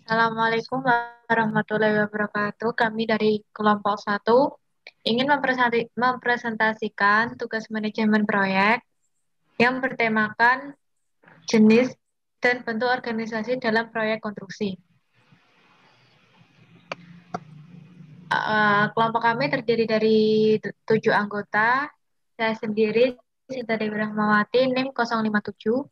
Assalamualaikum warahmatullahi wabarakatuh. Kami dari kelompok satu ingin mempresentasikan tugas manajemen proyek yang bertemakan jenis dan bentuk organisasi dalam proyek konstruksi. Kelompok kami terdiri dari 7 anggota. Saya sendiri, Sinta Dewi Rahmawati, NIM 057.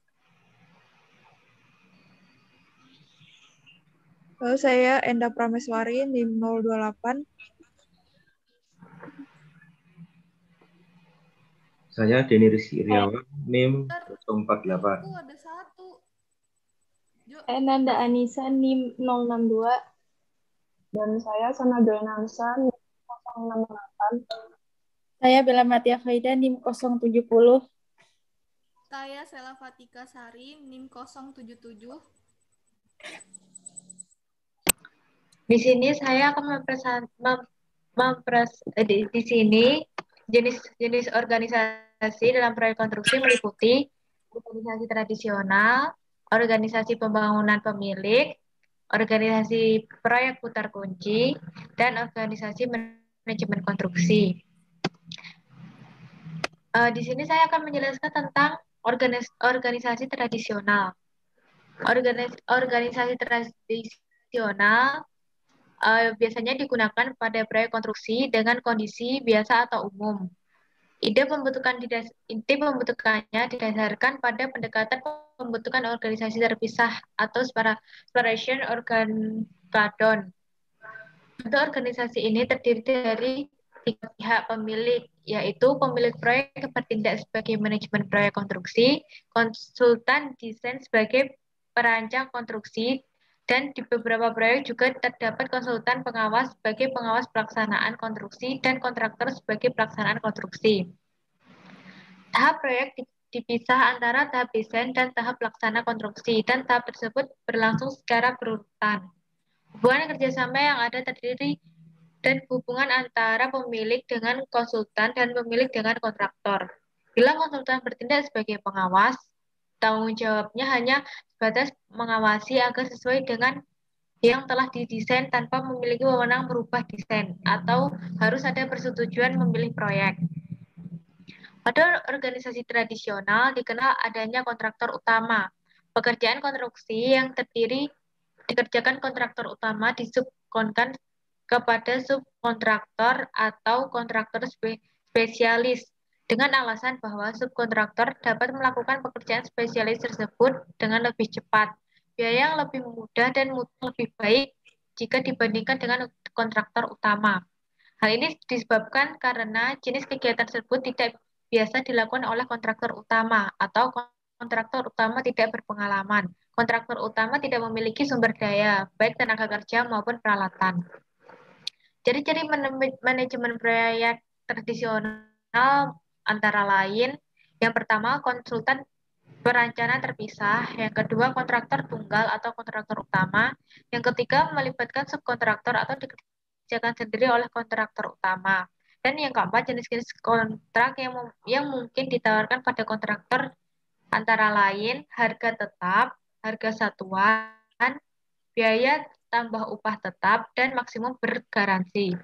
Lalu saya Enda Prameswari, NIM 028. Saya Denny Rizky Iriawan, NIM 048. Ada satu. Nanda Anissa, NIM 062. Dan saya Sana Joenansa, NIM 068. Saya Bella Matia Faida, NIM 070. Saya Sela Fatika Sari, NIM 077. Di sini saya akan di sini jenis organisasi dalam proyek konstruksi meliputi organisasi tradisional, organisasi pembangunan pemilik, organisasi proyek putar kunci, dan organisasi manajemen konstruksi. Di sini saya akan menjelaskan tentang organisasi tradisional. Organisasi tradisional biasanya digunakan pada proyek konstruksi dengan kondisi biasa atau umum. Ide pembentukannya didasarkan pada pendekatan pembentukan organisasi terpisah atau separation organgadon. Bentuk organisasi ini terdiri dari 3 pihak pemilik, yaitu pemilik proyek yang bertindak sebagai manajemen proyek konstruksi, konsultan desain sebagai perancang konstruksi, dan di beberapa proyek juga terdapat konsultan pengawas sebagai pengawas pelaksanaan konstruksi dan kontraktor sebagai pelaksanaan konstruksi. Tahap proyek dipisah antara tahap desain dan tahap pelaksana konstruksi, dan tahap tersebut berlangsung secara berurutan. Hubungan kerjasama yang ada terdiri dan hubungan antara pemilik dengan konsultan dan pemilik dengan kontraktor. Bila konsultan bertindak sebagai pengawas, tanggung jawabnya hanya sebatas mengawasi agar sesuai dengan yang telah didesain tanpa memiliki wewenang merubah desain atau harus ada persetujuan memilih proyek. Pada organisasi tradisional dikenal adanya kontraktor utama. Pekerjaan konstruksi yang dikerjakan kontraktor utama disubkonkan kepada subkontraktor atau kontraktor spesialis dengan alasan bahwa subkontraktor dapat melakukan pekerjaan spesialis tersebut dengan lebih cepat, biaya yang lebih mudah dan mutu lebih baik jika dibandingkan dengan kontraktor utama. Hal ini disebabkan karena jenis kegiatan tersebut tidak biasa dilakukan oleh kontraktor utama atau kontraktor utama tidak berpengalaman. Kontraktor utama tidak memiliki sumber daya, baik tenaga kerja maupun peralatan. Ciri-ciri manajemen proyek tradisional antara lain, yang pertama konsultan perencanaan terpisah, yang kedua kontraktor tunggal atau kontraktor utama, yang ketiga melibatkan subkontraktor atau dikerjakan sendiri oleh kontraktor utama, dan yang keempat jenis-jenis kontrak yang mungkin ditawarkan pada kontraktor antara lain harga tetap, harga satuan, biaya tambah upah tetap, dan maksimum bergaransi.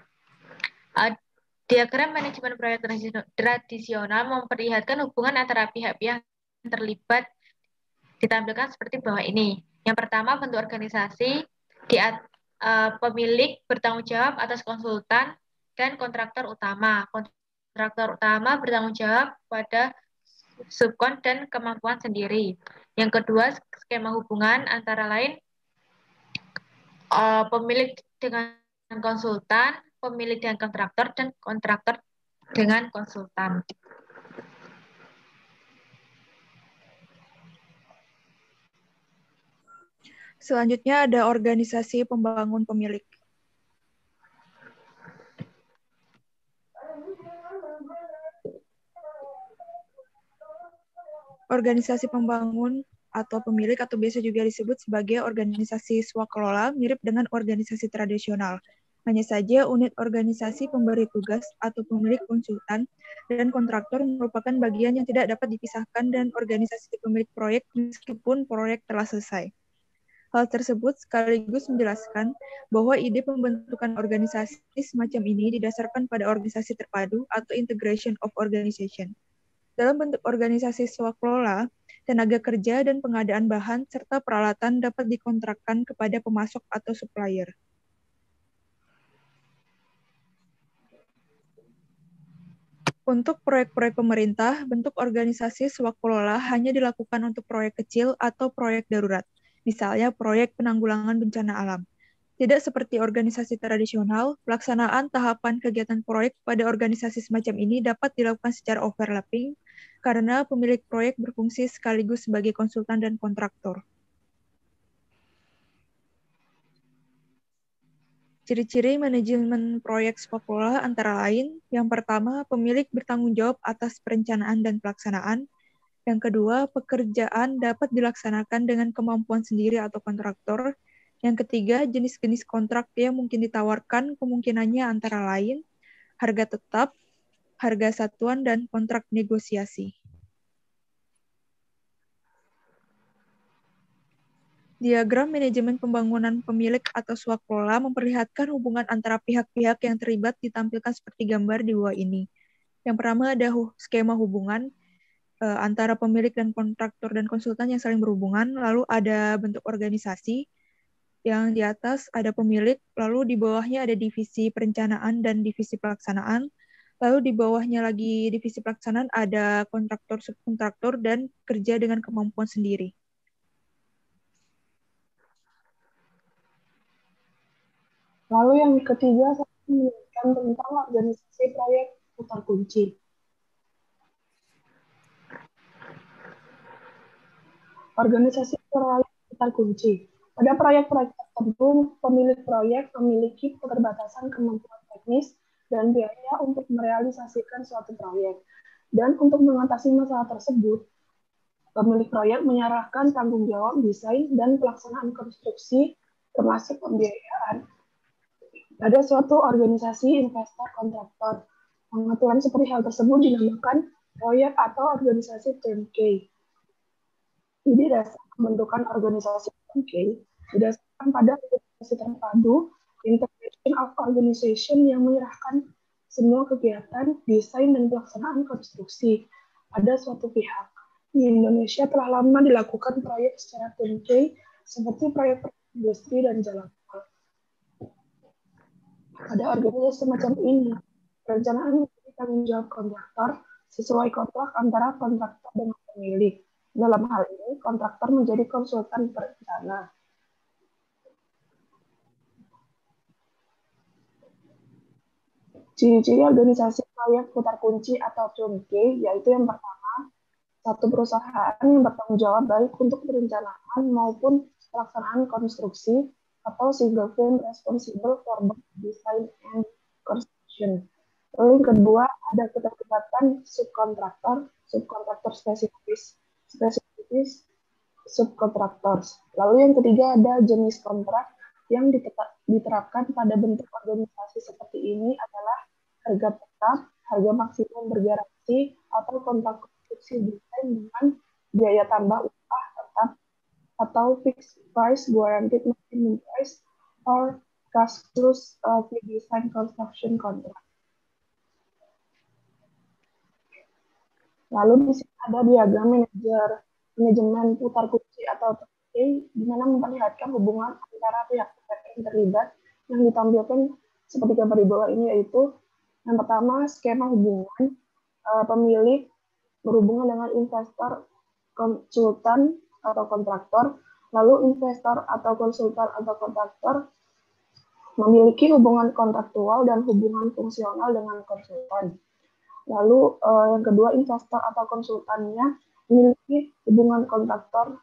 Diagram manajemen proyek tradisional memperlihatkan hubungan antara pihak-pihak yang terlibat ditampilkan seperti bawah ini. Yang pertama, bentuk organisasi, pemilik bertanggung jawab atas konsultan dan kontraktor utama. Kontraktor utama bertanggung jawab pada subkon dan kemampuan sendiri. Yang kedua, skema hubungan antara lain pemilik dengan konsultan, pemilik dengan kontraktor, dan kontraktor dengan konsultan. Selanjutnya ada organisasi pembangun pemilik. Organisasi pembangun atau pemilik atau biasa juga disebut sebagai organisasi swakelola mirip dengan organisasi tradisional. Hanya saja unit organisasi pemberi tugas atau pemilik konsultan dan kontraktor merupakan bagian yang tidak dapat dipisahkan dan organisasi pemilik proyek meskipun proyek telah selesai. Hal tersebut sekaligus menjelaskan bahwa ide pembentukan organisasi semacam ini didasarkan pada organisasi terpadu atau integration of organization. Dalam bentuk organisasi swakelola, tenaga kerja dan pengadaan bahan serta peralatan dapat dikontrakkan kepada pemasok atau supplier. Untuk proyek-proyek pemerintah, bentuk organisasi swakelola hanya dilakukan untuk proyek kecil atau proyek darurat, misalnya proyek penanggulangan bencana alam. Tidak seperti organisasi tradisional, pelaksanaan tahapan kegiatan proyek pada organisasi semacam ini dapat dilakukan secara overlapping karena pemilik proyek berfungsi sekaligus sebagai konsultan dan kontraktor. Ciri-ciri manajemen proyek swakelola antara lain, yang pertama, pemilik bertanggung jawab atas perencanaan dan pelaksanaan. Yang kedua, pekerjaan dapat dilaksanakan dengan kemampuan sendiri atau kontraktor. Yang ketiga, jenis-jenis kontrak yang mungkin ditawarkan kemungkinannya antara lain, harga tetap, harga satuan, dan kontrak negosiasi. Diagram manajemen pembangunan pemilik atau swakelola memperlihatkan hubungan antara pihak-pihak yang terlibat ditampilkan seperti gambar di bawah ini. Yang pertama ada skema hubungan antara pemilik dan kontraktor dan konsultan yang saling berhubungan, lalu ada bentuk organisasi, yang di atas ada pemilik, lalu di bawahnya ada divisi perencanaan dan divisi pelaksanaan, lalu di bawahnya lagi divisi pelaksanaan ada kontraktor, subkontraktor, dan kerja dengan kemampuan sendiri. Lalu yang ketiga, saya menjelaskan tentang organisasi proyek putar kunci. Organisasi proyek putar kunci. Pada proyek-proyek tertentu, pemilik proyek memiliki keterbatasan kemampuan teknis dan biaya untuk merealisasikan suatu proyek. Dan untuk mengatasi masalah tersebut, pemilik proyek menyerahkan tanggung jawab desain dan pelaksanaan konstruksi termasuk pembiayaan pada suatu organisasi investor kontraktor. Pengaturan seperti hal tersebut dinamakan proyek atau organisasi turnkey. Ide dasar pembentukan organisasi turnkey didasarkan pada organisasi terpadu, integration of organization yang menyerahkan semua kegiatan, desain, dan pelaksanaan konstruksi pada suatu pihak. Di Indonesia telah lama dilakukan proyek secara turnkey seperti proyek industri dan jalan tol. Pada organisasi semacam ini, perencanaan menjadi tanggung jawab kontraktor sesuai kontrak antara kontraktor dengan pemilik. Dalam hal ini, kontraktor menjadi konsultan perencana. Ciri-ciri organisasi proyek putar kunci atau turnkey, yaitu yang pertama, satu perusahaan yang bertanggung jawab baik untuk perencanaan maupun pelaksanaan konstruksi, atau single firm responsible for both design and construction. Lalu yang kedua, ada keterlibatan subkontraktor spesifis subkontraktor. Lalu yang ketiga, ada jenis kontrak yang diterapkan pada bentuk organisasi seperti ini adalah harga tetap, harga maksimum bergaransi, atau kontrak konstruksi desain dengan biaya tambah upah tetap atau fixed price, guaranteed maximum price, or cost plus fee design construction contract. Lalu di sini ada diagram manajemen putar kunci atau turnkey, di mana memperlihatkan hubungan antara pihak-pihak yang terlibat yang ditampilkan seperti gambar di bawah ini, yaitu yang pertama skema hubungan, pemilik berhubungan dengan investor, konsultan atau kontraktor, lalu investor atau konsultan atau kontraktor memiliki hubungan kontraktual dan hubungan fungsional dengan konsultan. Lalu yang kedua, investor atau konsultannya memiliki hubungan kontraktual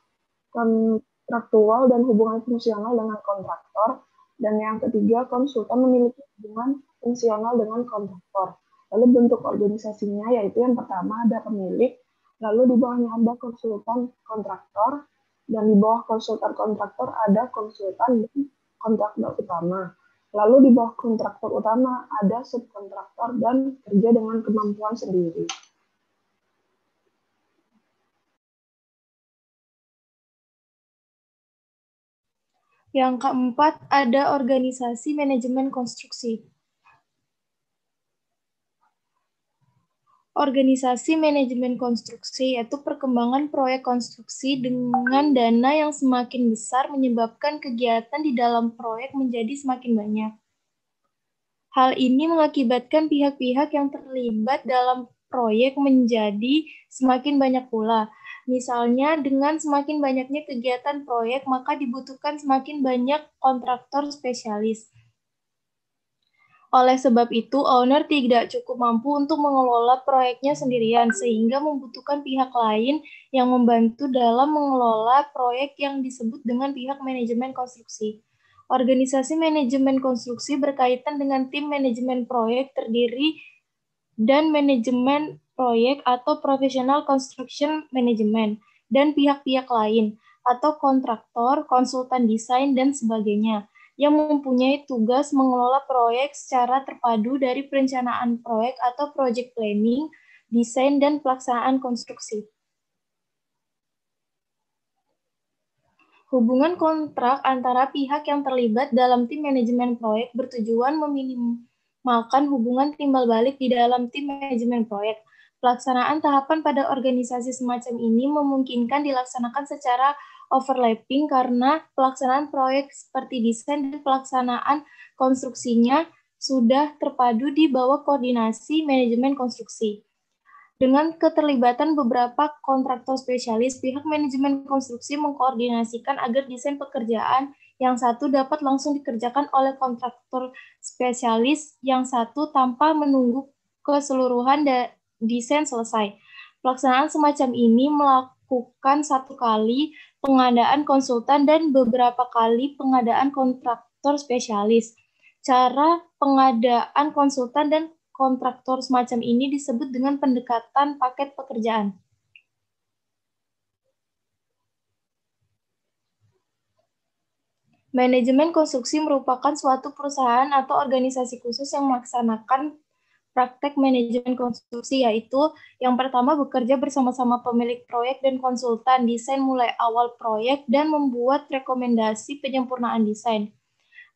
dan hubungan fungsional dengan kontraktor. Dan yang ketiga, konsultan memiliki hubungan fungsional dengan kontraktor. Lalu bentuk organisasinya yaitu yang pertama ada pemilik, lalu di bawahnya ada konsultan kontraktor, dan di bawah konsultan kontraktor ada konsultan dan kontraktor utama. Lalu di bawah kontraktor utama ada subkontraktor dan kerja dengan kemampuan sendiri. Yang keempat, ada organisasi manajemen konstruksi. Organisasi manajemen konstruksi yaitu perkembangan proyek konstruksi dengan dana yang semakin besar menyebabkan kegiatan di dalam proyek menjadi semakin banyak. Hal ini mengakibatkan pihak-pihak yang terlibat dalam proyek menjadi semakin banyak pula. Misalnya, dengan semakin banyaknya kegiatan proyek, maka dibutuhkan semakin banyak kontraktor spesialis. Oleh sebab itu, owner tidak cukup mampu untuk mengelola proyeknya sendirian, sehingga membutuhkan pihak lain yang membantu dalam mengelola proyek yang disebut dengan pihak manajemen konstruksi. Organisasi manajemen konstruksi berkaitan dengan tim manajemen proyek terdiri dan manajemen proyek atau professional construction management, dan pihak-pihak lain, atau kontraktor, konsultan desain, dan sebagainya, yang mempunyai tugas mengelola proyek secara terpadu dari perencanaan proyek atau project planning, desain, dan pelaksanaan konstruksi. Hubungan kontrak antara pihak yang terlibat dalam tim manajemen proyek bertujuan meminimalkan hubungan timbal balik di dalam tim manajemen proyek. Pelaksanaan tahapan pada organisasi semacam ini memungkinkan dilaksanakan secara overlapping karena pelaksanaan proyek seperti desain dan pelaksanaan konstruksinya sudah terpadu di bawah koordinasi manajemen konstruksi. Dengan keterlibatan beberapa kontraktor spesialis, pihak manajemen konstruksi mengkoordinasikan agar desain pekerjaan yang satu dapat langsung dikerjakan oleh kontraktor spesialis yang satu tanpa menunggu keseluruhan desain selesai. Pelaksanaan semacam ini melakukan satu kali pengadaan konsultan dan beberapa kali pengadaan kontraktor spesialis. Cara pengadaan konsultan dan kontraktor semacam ini disebut dengan pendekatan paket pekerjaan. Manajemen konstruksi merupakan suatu perusahaan atau organisasi khusus yang melaksanakan praktek manajemen konstruksi, yaitu yang pertama bekerja bersama-sama pemilik proyek dan konsultan desain mulai awal proyek dan membuat rekomendasi penyempurnaan desain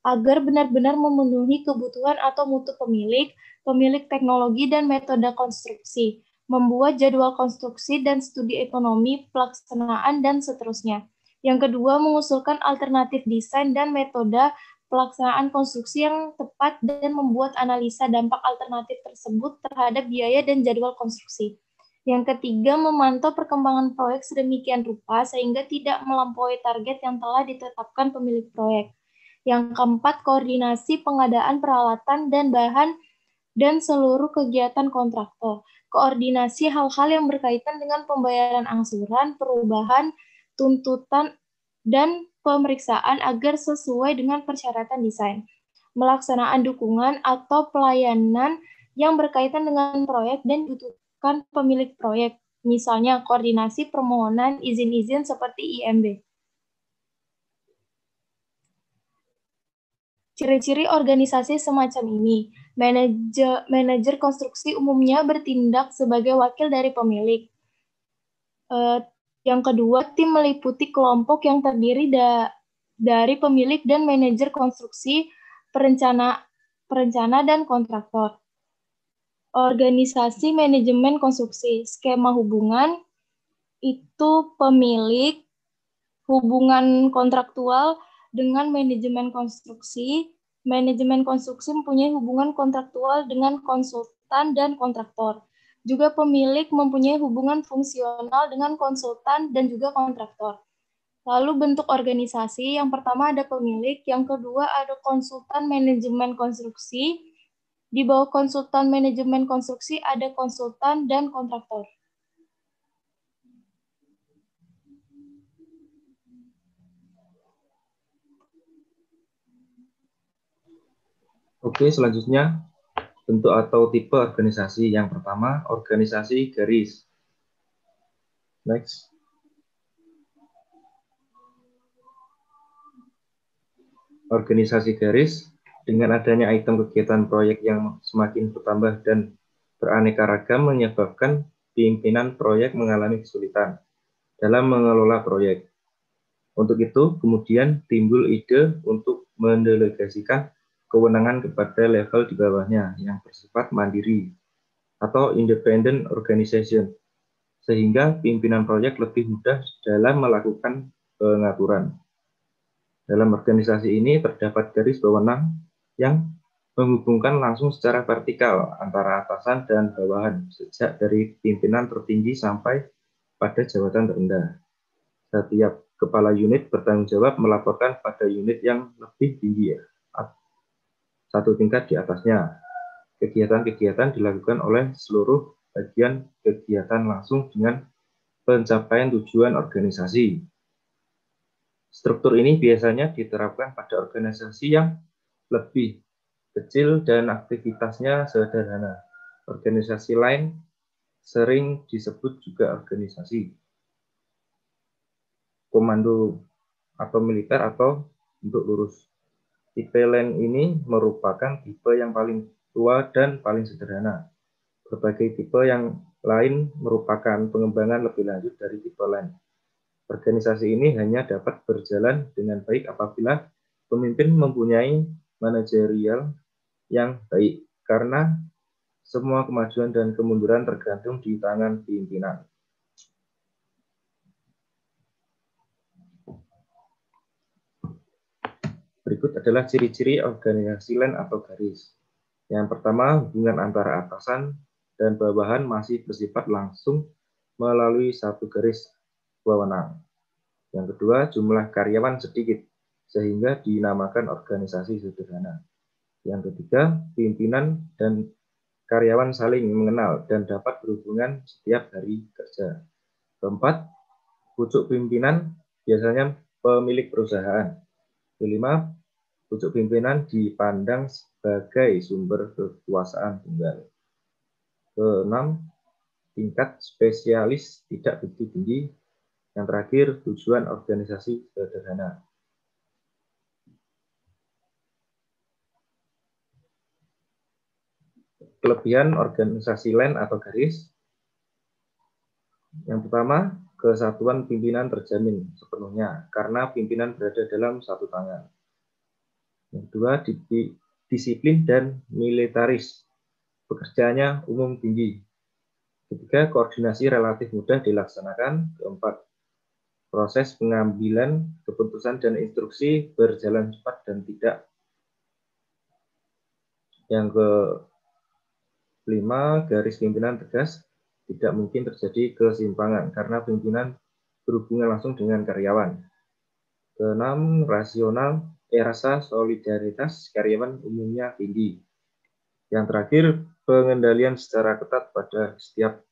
agar benar-benar memenuhi kebutuhan atau mutu pemilik teknologi dan metode konstruksi, membuat jadwal konstruksi dan studi ekonomi, pelaksanaan, dan seterusnya. Yang kedua, mengusulkan alternatif desain dan metode pelaksanaan konstruksi yang tepat dan membuat analisa dampak alternatif tersebut terhadap biaya dan jadwal konstruksi. Yang ketiga, memantau perkembangan proyek sedemikian rupa sehingga tidak melampaui target yang telah ditetapkan pemilik proyek. Yang keempat, koordinasi pengadaan peralatan dan bahan dan seluruh kegiatan kontraktor. Koordinasi hal-hal yang berkaitan dengan pembayaran angsuran, perubahan, tuntutan, dan pemeriksaan agar sesuai dengan persyaratan desain. Melaksanaan dukungan atau pelayanan yang berkaitan dengan proyek dan dibutuhkan pemilik proyek. Misalnya, koordinasi permohonan izin-izin seperti IMB. Ciri-ciri organisasi semacam ini, manajer konstruksi umumnya bertindak sebagai wakil dari pemilik. Yang kedua, tim meliputi kelompok yang terdiri dari pemilik dan manajer konstruksi, perencana dan kontraktor. Organisasi manajemen konstruksi, skema hubungan itu pemilik, hubungan kontraktual dengan manajemen konstruksi mempunyai hubungan kontraktual dengan konsultan dan kontraktor. Juga pemilik mempunyai hubungan fungsional dengan konsultan dan juga kontraktor. Lalu bentuk organisasi, yang pertama ada pemilik, yang kedua ada konsultan manajemen konstruksi. Di bawah konsultan manajemen konstruksi ada konsultan dan kontraktor. Oke, selanjutnya bentuk atau tipe organisasi. Yang pertama, organisasi garis. Next. Organisasi garis, dengan adanya item kegiatan proyek yang semakin bertambah dan beraneka ragam menyebabkan pimpinan proyek mengalami kesulitan dalam mengelola proyek. Untuk itu, kemudian timbul ide untuk mendelegasikan kewenangan kepada level di bawahnya yang bersifat mandiri atau independent organization, sehingga pimpinan proyek lebih mudah dalam melakukan pengaturan. Dalam organisasi ini terdapat garis wewenang yang menghubungkan langsung secara vertikal antara atasan dan bawahan, sejak dari pimpinan tertinggi sampai pada jabatan terendah. Setiap kepala unit bertanggung jawab melaporkan pada unit yang lebih tinggi, satu tingkat di atasnya. Kegiatan-kegiatan dilakukan oleh seluruh bagian kegiatan langsung dengan pencapaian tujuan organisasi. Struktur ini biasanya diterapkan pada organisasi yang lebih kecil dan aktivitasnya sederhana. Organisasi lain sering disebut juga organisasi komando atau militer atau bentuk lurus. Tipe LAN ini merupakan tipe yang paling tua dan paling sederhana. Berbagai tipe yang lain merupakan pengembangan lebih lanjut dari tipe LAN. Organisasi ini hanya dapat berjalan dengan baik apabila pemimpin mempunyai manajerial yang baik, karena semua kemajuan dan kemunduran tergantung di tangan pimpinan. Berikut adalah ciri-ciri organisasi LAN atau garis. Yang pertama, hubungan antara atasan dan bawahan masih bersifat langsung melalui satu garis wewenang. Yang kedua, jumlah karyawan sedikit, sehingga dinamakan organisasi sederhana. Yang ketiga, pimpinan dan karyawan saling mengenal dan dapat berhubungan setiap hari kerja. Keempat, pucuk pimpinan biasanya pemilik perusahaan. Kelima, pucuk pimpinan dipandang sebagai sumber kekuasaan tunggal. Keenam, tingkat spesialis tidak begitu tinggi. Yang terakhir, tujuan organisasi sederhana. Kelebihan organisasi LAN atau garis. Yang pertama, kesatuan pimpinan terjamin sepenuhnya karena pimpinan berada dalam satu tangan. Yang kedua, disiplin dan militaris. Pekerjaannya umum tinggi. Ketiga, koordinasi relatif mudah dilaksanakan. Keempat, proses pengambilan keputusan dan instruksi berjalan cepat dan tidak. Yang kelima, garis pimpinan tegas. Tidak mungkin terjadi kesimpangan karena pimpinan berhubungan langsung dengan karyawan. Keenam, rasa solidaritas karyawan umumnya tinggi. Yang terakhir, pengendalian secara ketat pada setiap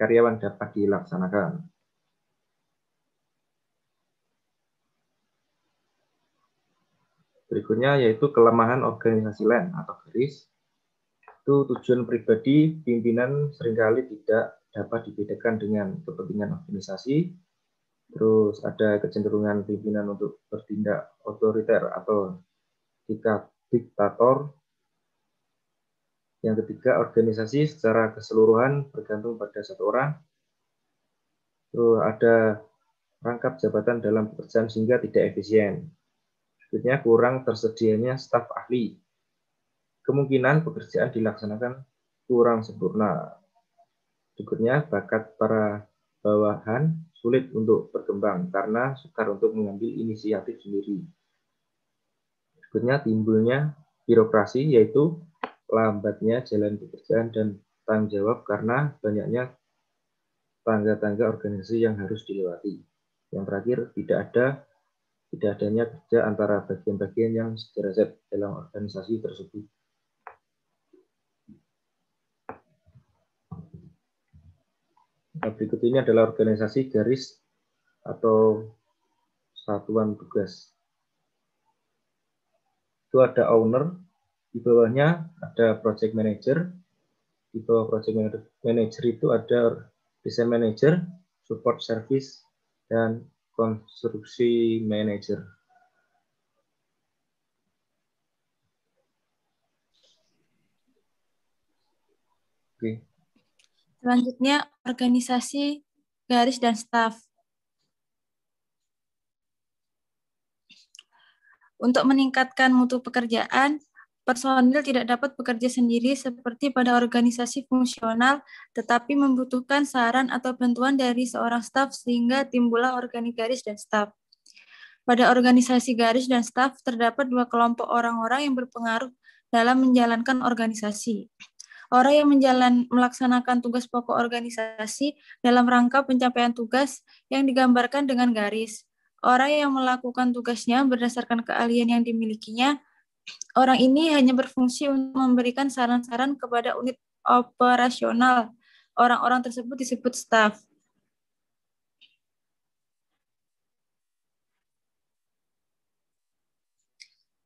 karyawan dapat dilaksanakan. Berikutnya yaitu kelemahan organisasi LAN atau garis. Itu tujuan pribadi pimpinan seringkali tidak dapat dibedakan dengan kepentingan organisasi. Terus ada kecenderungan pimpinan untuk bertindak otoriter atau diktator. Yang ketiga, organisasi secara keseluruhan bergantung pada satu orang. Terus ada rangkap jabatan dalam pekerjaan sehingga tidak efisien. Berikutnya, kurang tersedianya staf ahli. Kemungkinan pekerjaan dilaksanakan kurang sempurna. Berikutnya, bakat para bawahan sulit untuk berkembang karena sukar untuk mengambil inisiatif sendiri. Berikutnya, timbulnya birokrasi, yaitu lambatnya jalan pekerjaan dan tanggung jawab karena banyaknya tangga-tangga organisasi yang harus dilewati. Yang terakhir, tidak adanya kerja antara bagian-bagian yang sederajat dalam organisasi tersebut. Nah, berikut ini adalah organisasi garis atau satuan tugas. Itu ada owner, di bawahnya ada project manager, di bawah project manager itu ada design manager, support service, dan konstruksi manager. Oke. Selanjutnya, organisasi garis dan staf. Untuk meningkatkan mutu pekerjaan, personil tidak dapat bekerja sendiri seperti pada organisasi fungsional, tetapi membutuhkan saran atau bantuan dari seorang staf sehingga timbullah organigaris dan staf. Pada organisasi garis dan staf terdapat dua kelompok orang-orang yang berpengaruh dalam menjalankan organisasi. Orang yang melaksanakan tugas pokok organisasi dalam rangka pencapaian tugas yang digambarkan dengan garis. Orang yang melakukan tugasnya berdasarkan keahlian yang dimilikinya. Orang ini hanya berfungsi untuk memberikan saran-saran kepada unit operasional. Orang-orang tersebut disebut staf.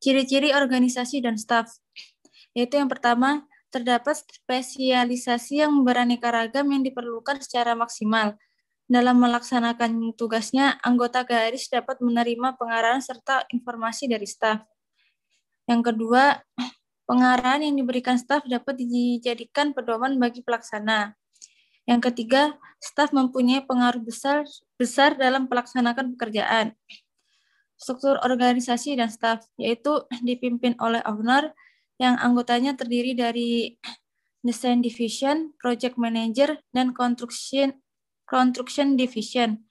Ciri-ciri organisasi dan staf, yaitu yang pertama, terdapat spesialisasi yang beraneka ragam yang diperlukan secara maksimal. Dalam melaksanakan tugasnya, anggota garis dapat menerima pengarahan serta informasi dari staf. Yang kedua, pengarahan yang diberikan staf dapat dijadikan pedoman bagi pelaksana. Yang ketiga, staf mempunyai pengaruh besar dalam pelaksanaan pekerjaan. Struktur organisasi dan staf, yaitu dipimpin oleh owner, yang anggotanya terdiri dari Design Division, Project Manager, dan Construction Division.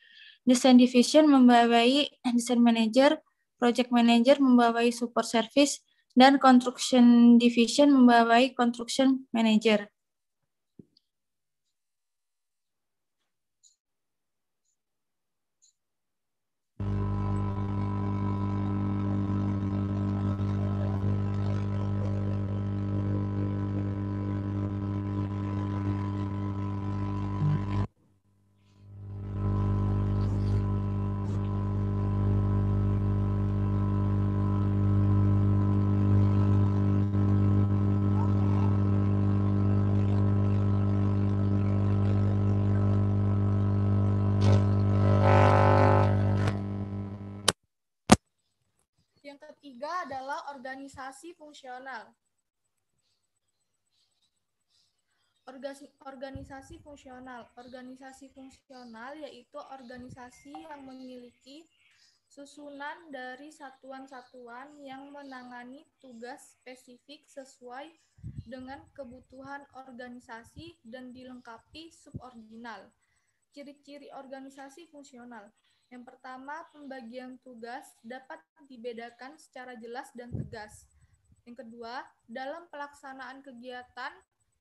Design Division membawai Design Manager, Project Manager membawai Support Service, dan Construction Division membawai Construction Manager. Yang ketiga adalah organisasi fungsional. Organisasi fungsional. Organisasi fungsional yaitu organisasi yang memiliki susunan dari satuan-satuan yang menangani tugas spesifik sesuai dengan kebutuhan organisasi dan dilengkapi subordinal. Ciri-ciri organisasi fungsional. Yang pertama, pembagian tugas dapat dibedakan secara jelas dan tegas. Yang kedua, dalam pelaksanaan kegiatan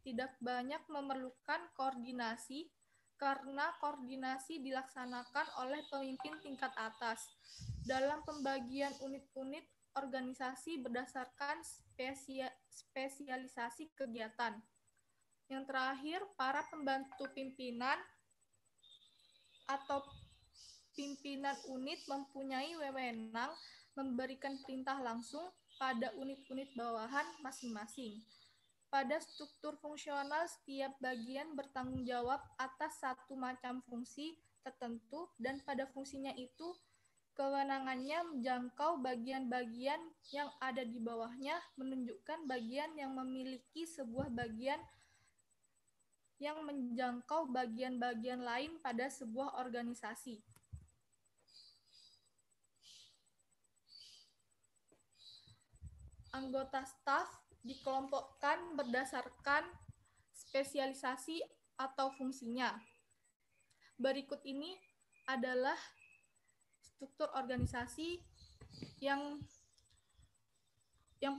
tidak banyak memerlukan koordinasi karena koordinasi dilaksanakan oleh pemimpin tingkat atas. Dalam pembagian unit-unit organisasi berdasarkan spesialisasi kegiatan. Yang terakhir, para pembantu pimpinan atau pimpinan unit mempunyai wewenang memberikan perintah langsung pada unit-unit bawahan masing-masing. Pada struktur fungsional, setiap bagian bertanggung jawab atas satu macam fungsi tertentu dan pada fungsinya itu kewenangannya menjangkau bagian-bagian yang ada di bawahnya, menunjukkan bagian yang memiliki sebuah bagian yang menjangkau bagian-bagian lain pada sebuah organisasi. Anggota staf dikelompokkan berdasarkan spesialisasi atau fungsinya. Berikut ini adalah struktur organisasi yang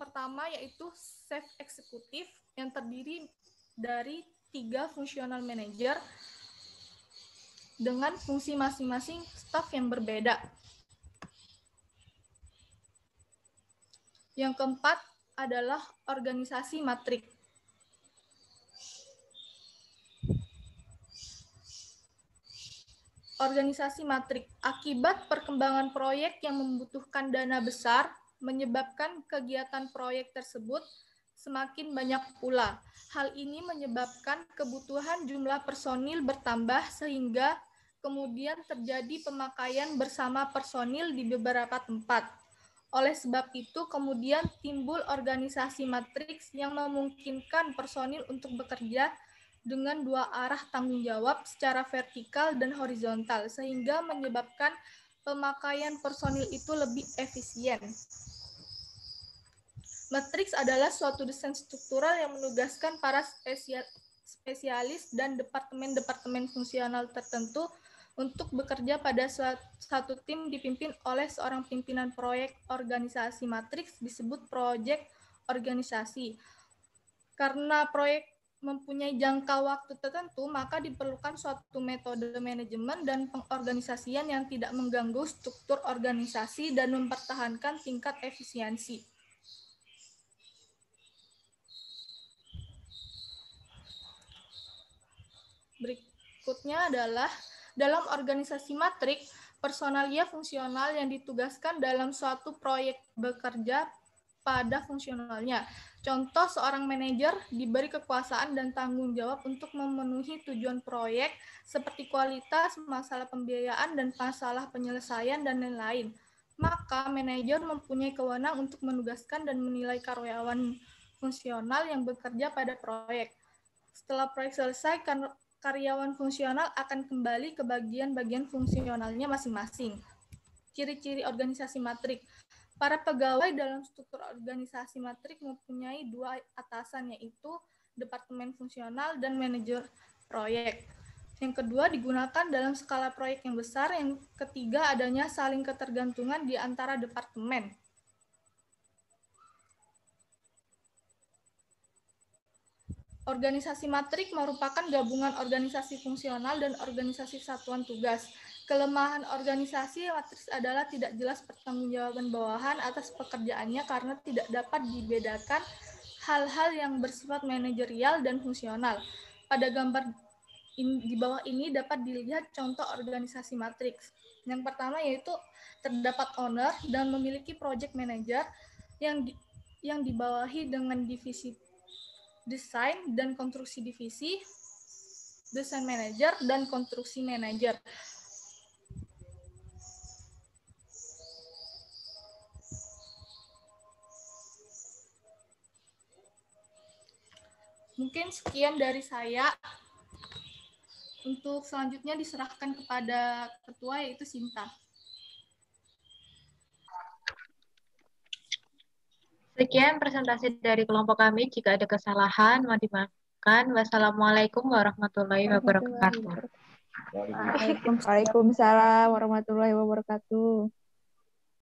pertama yaitu chief eksekutif yang terdiri dari 3 fungsional manager dengan fungsi masing-masing staf yang berbeda. Yang keempat adalah organisasi matrik. Organisasi matrik. Akibat perkembangan proyek yang membutuhkan dana besar, menyebabkan kegiatan proyek tersebut semakin banyak pula. Hal ini menyebabkan kebutuhan jumlah personil bertambah sehingga kemudian terjadi pemakaian bersama personil di beberapa tempat. Oleh sebab itu, kemudian timbul organisasi matriks yang memungkinkan personil untuk bekerja dengan 2 arah tanggung jawab secara vertikal dan horizontal, sehingga menyebabkan pemakaian personil itu lebih efisien. Matriks adalah suatu desain struktural yang menugaskan para spesialis dan departemen-departemen fungsional tertentu untuk bekerja pada satu tim dipimpin oleh seorang pimpinan proyek organisasi. Matriks disebut proyek organisasi. Karena proyek mempunyai jangka waktu tertentu, maka diperlukan suatu metode manajemen dan pengorganisasian yang tidak mengganggu struktur organisasi dan mempertahankan tingkat efisiensi. Berikutnya adalah dalam organisasi matrik, personalia fungsional yang ditugaskan dalam suatu proyek bekerja pada fungsionalnya. Contoh, seorang manajer diberi kekuasaan dan tanggung jawab untuk memenuhi tujuan proyek seperti kualitas, masalah pembiayaan, dan masalah penyelesaian, dan lain-lain. Maka, manajer mempunyai kewenangan untuk menugaskan dan menilai karyawan fungsional yang bekerja pada proyek. Setelah proyek selesai, karyawan fungsional akan kembali ke bagian-bagian fungsionalnya masing-masing. Ciri-ciri organisasi matrik. Para pegawai dalam struktur organisasi matrik mempunyai dua atasan, yaitu departemen fungsional dan manajer proyek. Yang kedua, digunakan dalam skala proyek yang besar. Yang ketiga, adanya saling ketergantungan di antara departemen. Organisasi matrik merupakan gabungan organisasi fungsional dan organisasi satuan tugas. Kelemahan organisasi matris adalah tidak jelas pertanggungjawaban bawahan atas pekerjaannya karena tidak dapat dibedakan hal-hal yang bersifat manajerial dan fungsional. Pada gambar di bawah ini dapat dilihat contoh organisasi matriks. Yang pertama yaitu terdapat owner dan memiliki project manager yang dibawahi dengan divisi desain dan konstruksi divisi, desain manager, dan konstruksi manager. Mungkin sekian dari saya. Untuk selanjutnya diserahkan kepada ketua, yaitu Sinta. Sekian presentasi dari kelompok kami. Jika ada kesalahan, mohon dimaafkan. Wassalamualaikum warahmatullahi wabarakatuh. Waalaikumsalam warahmatullahi wabarakatuh.